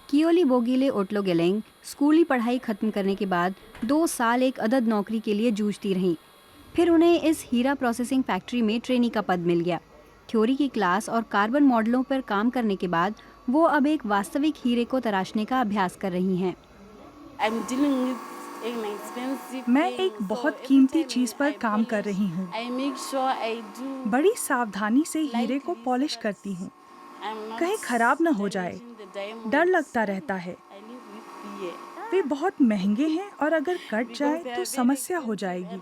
कियोली बोगीले ओटलोगेलेंग स्कूली पढ़ाई खत्म करने के बाद 2 साल एक अदद नौकरी के लिए जूझती रहीं। फिर उन्हें इस हीरा प्रोसेसिंग फैक्ट्री में ट्रेनी का पद मिल गया। थ्योरी की क्लास और कार्बन मॉडलों पर काम करने के बाद वो अब एक वास्तविक हीरे को तराशने का अभ्यास कर रही हैं। मैं एक बहुत कीमती चीज पर काम कर रही हूँ। बड़ी सावधानी से हीरे को पॉलिश करती हूँ, कहीं खराब न हो जाए। डर लगता रहता है। वे बहुत महंगे हैं और अगर कट जाए तो समस्या हो जाएगी।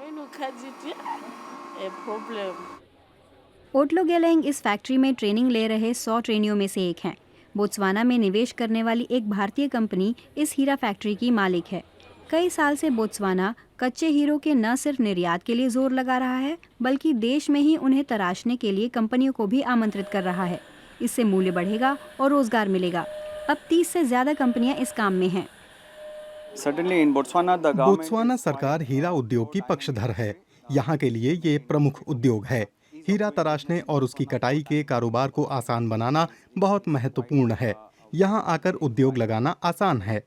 ओटलोगेलेंग इस फैक्ट्री में ट्रेनिंग ले रहे 100 ट्रेनियों में से एक हैं। बोत्सवाना में निवेश करने वाली एक भारतीय कंपनी इस हीरा फैक्ट्री की मालिक है। कई साल से बोत्सवाना कच्चे हीरों के न सिर्फ निर्यात के लिए जोर लगा रहा है, बल्कि देश में ही उन्हें तराशने के लिए कंपनियों को भी आमंत्रित कर रहा है। इससे मूल्य बढ़ेगा और रोजगार मिलेगा। अब 30 से ज्यादा कंपनियां इस काम में हैं। बोत्सवाना सरकार हीरा उद्योग की पक्षधर है। यहाँ के लिए ये प्रमुख उद्योग है। हीरा तराशने और उसकी कटाई के कारोबार को आसान बनाना बहुत महत्वपूर्ण है। यहाँ आकर उद्योग लगाना आसान है।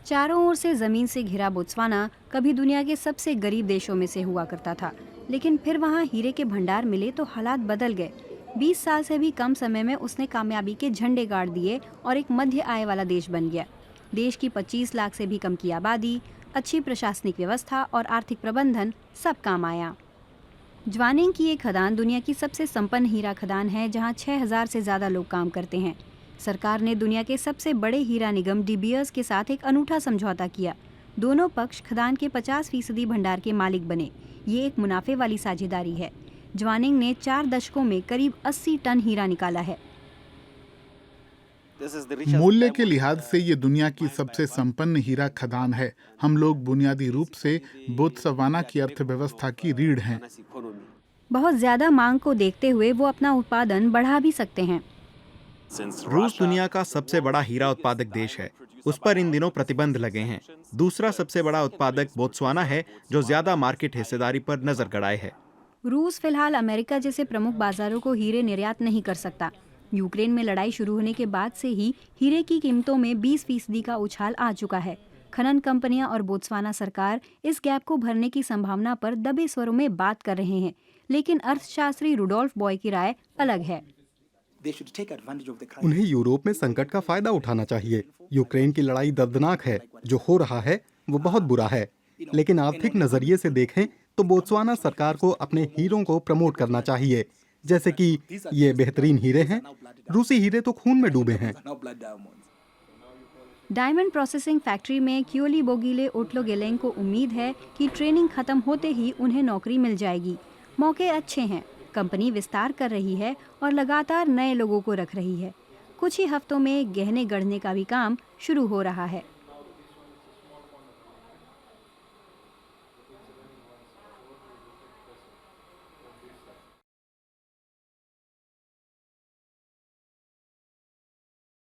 चारों ओर से जमीन से घिरा बोत्सवाना कभी दुनिया के सबसे गरीब देशों में से हुआ करता था, लेकिन फिर वहाँ हीरे के भंडार मिले तो हालात बदल गए। 20 साल से भी कम समय में उसने कामयाबी के झंडे गाड़ दिए और एक मध्य आय वाला देश बन गया। देश की 25 लाख से भी कम की आबादी, अच्छी प्रशासनिक व्यवस्था और आर्थिक प्रबंधन सब काम आया। ज्वानिंग की ये खदान दुनिया की सबसे संपन्न हीरा खदान है, जहाँ 6000 से ज्यादा लोग काम करते हैं। सरकार ने दुनिया के सबसे बड़े हीरा निगम डी बियर्स के साथ एक अनूठा समझौता किया। दोनों पक्ष खदान के 50% भंडार के मालिक बने। ये एक मुनाफे वाली साझेदारी है। ज्वानिंग ने 4 दशकों में करीब 80 टन हीरा निकाला है। मूल्य के लिहाज से ये दुनिया की सबसे संपन्न हीरा खदान है। हम लोग बुनियादी रूप से बोत्सवाना की अर्थव्यवस्था की रीढ़ हैं। बहुत ज्यादा मांग को देखते हुए वो अपना उत्पादन बढ़ा भी सकते हैं। रूस दुनिया का सबसे बड़ा हीरा उत्पादक देश है। उस पर इन दिनों प्रतिबंध लगे हैं। दूसरा सबसे बड़ा उत्पादक बोत्सवाना है, जो ज्यादा मार्केट हिस्सेदारी पर नजर गड़ाए है। रूस फिलहाल अमेरिका जैसे प्रमुख बाजारों को हीरे निर्यात नहीं कर सकता। यूक्रेन में लड़ाई शुरू होने के बाद से ही हीरे की कीमतों में 20% का उछाल आ चुका है। खनन कंपनियां और बोत्सवाना सरकार इस गैप को भरने की संभावना पर दबे स्वरों में बात कर रहे हैं, लेकिन अर्थशास्त्री रुडोल्फ बॉय की राय अलग है। उन्हें यूरोप में संकट का फायदा उठाना चाहिए। यूक्रेन की लड़ाई दर्दनाक है। जो हो रहा है वो बहुत बुरा है, लेकिन आर्थिक नजरिए से देखें तो बोत्सवाना सरकार को अपने हीरों को प्रमोट करना चाहिए, जैसे कि ये बेहतरीन हीरे हैं। रूसी हीरे तो खून में डूबे हैं। डायमंड प्रोसेसिंग फैक्ट्री में कियोली बोगीले ओटलोगेलेंग को उम्मीद है कि ट्रेनिंग खत्म होते ही उन्हें नौकरी मिल जाएगी। मौके अच्छे हैं, कंपनी विस्तार कर रही है और लगातार नए लोगों को रख रही है। कुछ ही हफ्तों में गहने गढ़ने का भी काम शुरू हो रहा है।